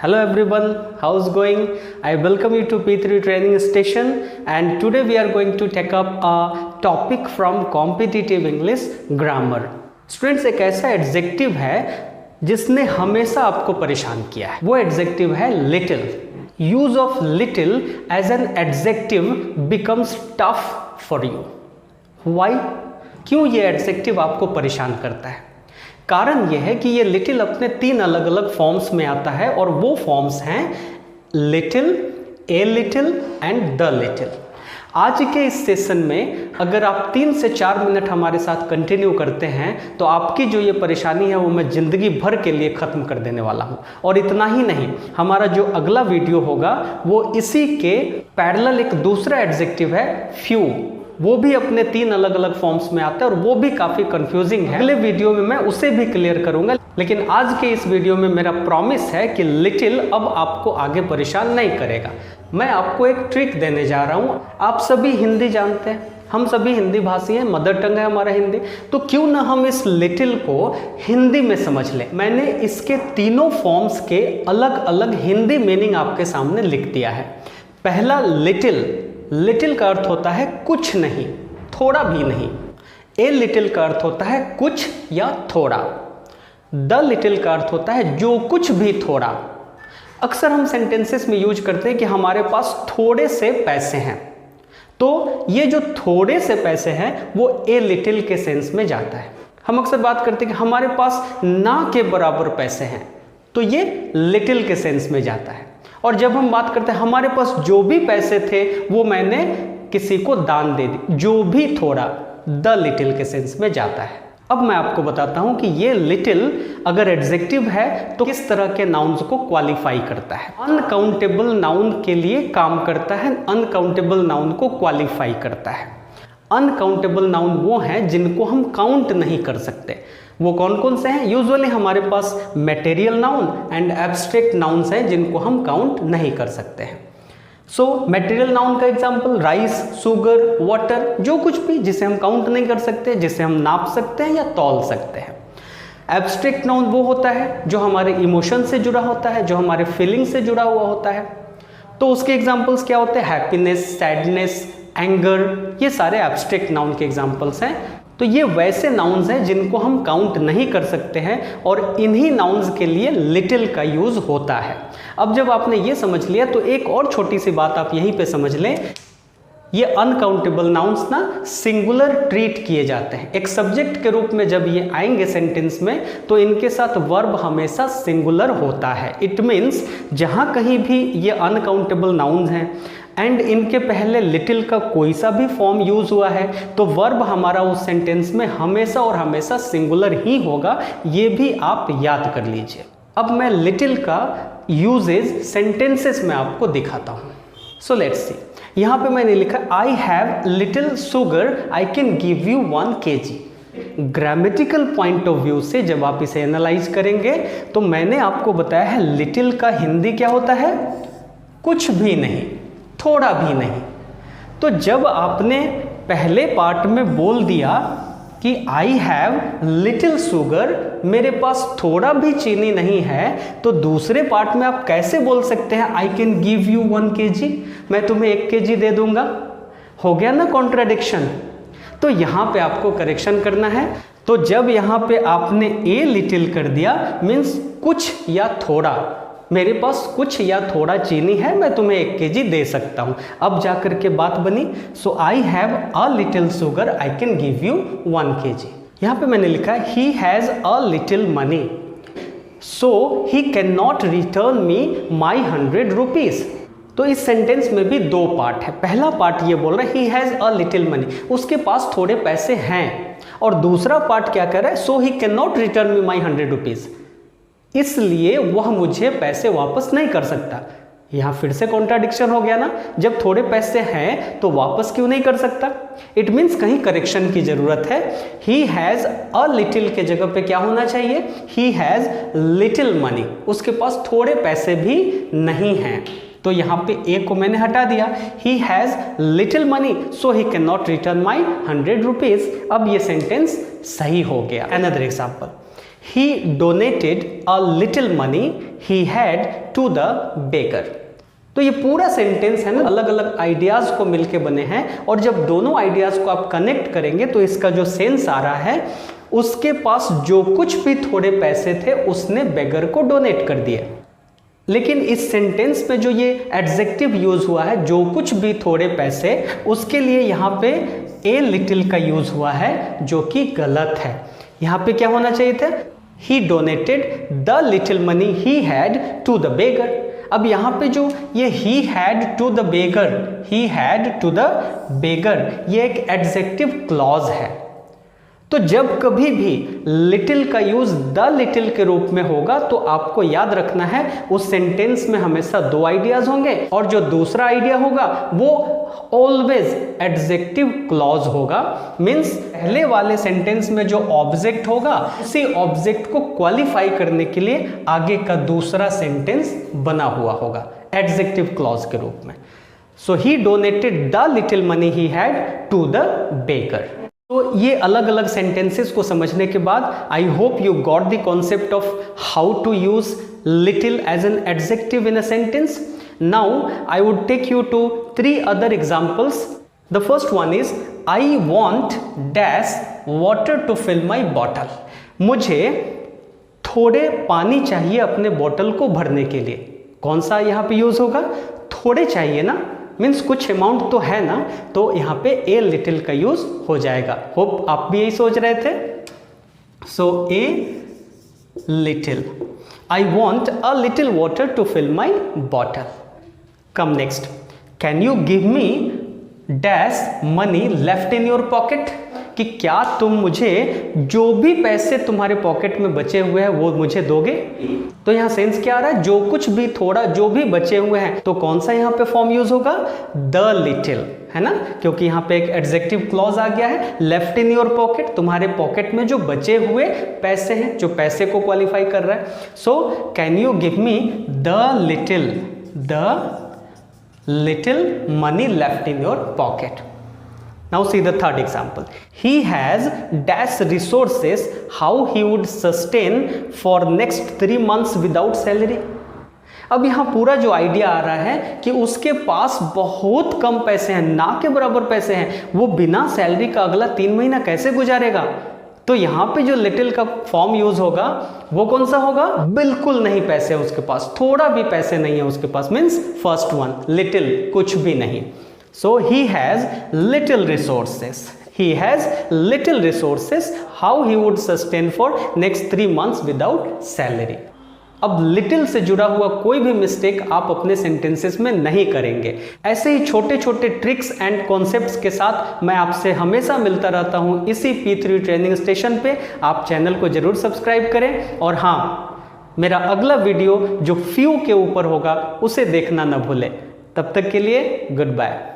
Hello everyone, how's going? I welcome you to P3 training station and today we are going to take up a topic from competitive English grammar. Students, एक ऐसा adjective है जिसने हमेशा आपको परेशान किया है, वो एडजेक्टिव है little. Use of little as an adjective becomes tough for you. Why? क्यों ये एडजेक्टिव आपको परेशान करता है? कारण यह है कि ये लिटिल अपने 3 अलग अलग फॉर्म्स में आता है और वो फॉर्म्स हैं little, a little and the little. आज के इस सेशन में अगर आप 3 से 4 मिनट हमारे साथ कंटिन्यू करते हैं तो आपकी जो ये परेशानी है वो मैं ज़िंदगी भर के लिए ख़त्म कर देने वाला हूँ. और इतना ही नहीं, हमारा जो अगला वीडियो होगा वो इसी के पैरेलल एक दूसरा एडजेक्टिव है फ्यू, वो भी अपने 3 अलग अलग फॉर्म्स में आता है और वो भी काफ़ी कंफ्यूजिंग है. अगले वीडियो में मैं उसे भी क्लियर करूंगा, लेकिन आज के इस वीडियो में मेरा प्रॉमिस है कि लिटिल अब आपको आगे परेशान नहीं करेगा. मैं आपको एक ट्रिक देने जा रहा हूँ. आप सभी हिंदी जानते हैं, हम सभी हिंदी भाषी हैं, मदर टंग है हमारा हिंदी, तो क्यों ना हम इस लिटिल को हिंदी में समझ लें. मैंने इसके तीनों फॉर्म्स के अलग अलग हिंदी मीनिंग आपके सामने लिख दिया है. पहला लिटिल, लिटिल का अर्थ होता है कुछ नहीं, थोड़ा भी नहीं. ए लिटिल का अर्थ होता है कुछ या थोड़ा. द लिटिल का अर्थ होता है जो कुछ भी थोड़ा. अक्सर हम सेंटेंसेस में यूज करते हैं कि हमारे पास थोड़े से पैसे हैं, तो ये जो थोड़े से पैसे हैं वो ए लिटिल के सेंस में जाता है. हम अक्सर बात करते हैं कि हमारे पास ना के बराबर पैसे हैं, तो ये लिटिल के सेंस में जाता है. और जब हम बात करते हैं हमारे पास जो भी पैसे थे वो मैंने किसी को दान दे दी, जो भी थोड़ा, द लिटिल के सेंस में जाता है. अब मैं आपको बताता हूं कि ये लिटिल अगर एडजेक्टिव है तो किस तरह के नाउन्स को क्वालिफाई करता है. अनकाउंटेबल नाउन के लिए काम करता है, अनकाउंटेबल नाउन को क्वालिफाई करता है. अनकाउंटेबल नाउन वो हैं जिनको हम काउंट नहीं कर सकते. वो कौन कौन से हैं? यूजुअली हमारे पास material noun and abstract nouns हैं जिनको हम काउंट नहीं कर सकते हैं. सो मटेरियल नाउन का एग्जांपल राइस, शुगर, वाटर, जो कुछ भी जिसे हम काउंट नहीं कर सकते, जिसे हम नाप सकते हैं या तौल सकते हैं. एब्स्ट्रैक्ट नाउन वो होता है जो हमारे इमोशन से जुड़ा होता है, जो हमारे फीलिंग से जुड़ा हुआ होता है. तो उसके एग्जाम्पल्स क्या होते हैं? हैप्पीनेस, सैडनेस, एंगर, ये सारे एब्स्ट्रैक्ट नाउन के एग्जाम्पल्स हैं. तो ये वैसे नाउन्स हैं जिनको हम काउंट नहीं कर सकते हैं और इन्हीं नाउन्स के लिए लिटिल का यूज होता है. अब जब आपने ये समझ लिया तो एक और छोटी सी बात आप यहीं पे समझ लें. ये अनकाउंटेबल नाउन्स ना सिंगुलर ट्रीट किए जाते हैं. एक सब्जेक्ट के रूप में जब ये आएंगे सेंटेंस में तो इनके साथ वर्ब हमेशा सिंगुलर होता है. इट मीन्स जहाँ कहीं भी ये अनकाउंटेबल नाउन्स हैं एंड इनके पहले लिटिल का कोई सा भी फॉर्म यूज हुआ है तो वर्ब हमारा उस सेंटेंस में हमेशा और हमेशा सिंगुलर ही होगा. ये भी आप याद कर लीजिए. अब मैं लिटिल का यूजेज सेंटेंसेस में आपको दिखाता हूँ. So let's see. यहाँ पे मैंने लिखा I have little sugar, I can give you 1 kg. Grammatical point of view से जब आप इसे एनालाइज करेंगे तो मैंने आपको बताया है लिटिल का हिंदी क्या होता है? कुछ भी नहीं, थोड़ा भी नहीं. तो जब आपने पहले पार्ट में बोल दिया कि आई हैव लिटिल शुगर, मेरे पास थोड़ा भी चीनी नहीं है, तो दूसरे पार्ट में आप कैसे बोल सकते हैं आई कैन गिव यू 1 kg, मैं तुम्हें 1 kg दे दूंगा? हो गया ना कॉन्ट्राडिक्शन. तो यहाँ पे आपको करेक्शन करना है. तो जब यहाँ पे आपने ए लिटिल कर दिया मीन्स कुछ या थोड़ा, मेरे पास कुछ या थोड़ा चीनी है, मैं तुम्हें 1 kg दे सकता हूँ. अब जाकर के बात बनी. So I have a little sugar, I can give you 1 kg. यहाँ पे मैंने लिखा है he has a little money, so he can not return me my 100 rupees. तो इस सेंटेंस में भी 2 पार्ट है. पहला पार्ट ये बोल रहा है he has a little money, उसके पास थोड़े पैसे हैं, और दूसरा पार्ट क्या कर रहा है? So he can not return me my 100 rupees, इसलिए वह मुझे पैसे वापस नहीं कर सकता. यहाँ फिर से कॉन्ट्राडिक्शन हो गया ना. जब थोड़े पैसे हैं तो वापस क्यों नहीं कर सकता? इट मीन्स कहीं करेक्शन की जरूरत है. ही हैज़ अ लिटिल के जगह पे क्या होना चाहिए? ही हैज़ लिटिल मनी, उसके पास थोड़े पैसे भी नहीं हैं. तो यहाँ पे ए को मैंने हटा दिया. He has little money so he can not return my 100 rupees. अब ये सेंटेंस सही हो गया. Another example, he donated a little money he had to the beggar। तो ये पूरा सेंटेंस है ना, अलग अलग आइडियाज को मिलके बने हैं, और जब दोनों आइडियाज को आप कनेक्ट करेंगे तो इसका जो सेंस आ रहा है, उसके पास जो कुछ भी थोड़े पैसे थे उसने बेगर को डोनेट कर दिए। लेकिन इस सेंटेंस में जो ये एडजेक्टिव यूज हुआ है, जो कुछ भी थोड़े पैसे, उसके लिए यहाँ पे ए लिटिल का यूज हुआ है, जो कि गलत है। यहाँ पे क्या होना चाहिए था, he donated the little money he had to the beggar. अब यहाँ पे जो ये he had to the beggar, he had to the beggar, ये एक एडजेक्टिव क्लॉज है। तो जब कभी भी लिटिल का यूज द लिटिल के रूप में होगा तो आपको याद रखना है उस सेंटेंस में हमेशा दो आइडियाज होंगे, और जो दूसरा आइडिया होगा वो ऑलवेज एडजेक्टिव क्लॉज होगा। मीन्स पहले वाले सेंटेंस में जो ऑब्जेक्ट होगा, उसी ऑब्जेक्ट को क्वालिफाई करने के लिए आगे का दूसरा सेंटेंस बना हुआ होगा एडजेक्टिव क्लॉज के रूप में। So he donated the little money he had to the beggar. तो ये अलग अलग सेंटेंसेस को समझने के बाद I hope you got the concept of how to use little as an adjective in a sentence. Now I would take you to 3 other examples. The first one is I want dash water to fill my bottle. मुझे थोड़े पानी चाहिए अपने बोतल को भरने के लिए। कौन सा यहाँ पे यूज होगा, थोड़े चाहिए ना, मीन्स कुछ अमाउंट तो है ना, तो यहाँ पे ए लिटिल का यूज हो जाएगा। होप आप भी यही सोच रहे थे। So a little, I want a little water to fill my bottle. Come next, can you give me dash money left in your pocket, कि क्या तुम मुझे जो भी पैसे तुम्हारे पॉकेट में बचे हुए हैं वो मुझे दोगे। तो यहाँ सेंस क्या आ रहा है, जो कुछ भी थोड़ा जो भी बचे हुए हैं, तो कौन सा यहाँ पे फॉर्म यूज होगा, द लिटिल, है ना, क्योंकि यहाँ पे एक एडजेक्टिव क्लॉज आ गया है। लेफ्ट इन योर पॉकेट, तुम्हारे पॉकेट में जो बचे हुए पैसे हैं, जो पैसे को क्वालिफाई कर रहा है। So can you give me the little money left in your pocket. Now see the third example. He has dash resources, how he would sustain for next 3 months without salary. अब यहाँ पूरा जो idea आ रहा है कि उसके पास बहुत कम पैसे हैं, ना के बराबर पैसे हैं, वो बिना सैलरी का अगला 3 महीना कैसे गुजारेगा। तो यहाँ पे जो लिटिल का फॉर्म यूज होगा वो कौन सा होगा, बिल्कुल नहीं पैसे है उसके पास, थोड़ा भी पैसे नहीं है उसके पास, मीन्स फर्स्ट वन लिटिल, कुछ भी नहीं। So he has little resources, he has little resources, how he would sustain for next 3 months without salary. अब लिटिल से जुड़ा हुआ कोई भी मिस्टेक आप अपने सेंटेंसेस में नहीं करेंगे। ऐसे ही छोटे छोटे ट्रिक्स एंड कॉन्सेप्ट्स के साथ मैं आपसे हमेशा मिलता रहता हूं इसी P3 ट्रेनिंग स्टेशन पे। आप चैनल को जरूर सब्सक्राइब करें, और हाँ, मेरा अगला वीडियो जो फ्यू के ऊपर होगा उसे देखना ना भूलें। तब तक के लिए गुड बाय।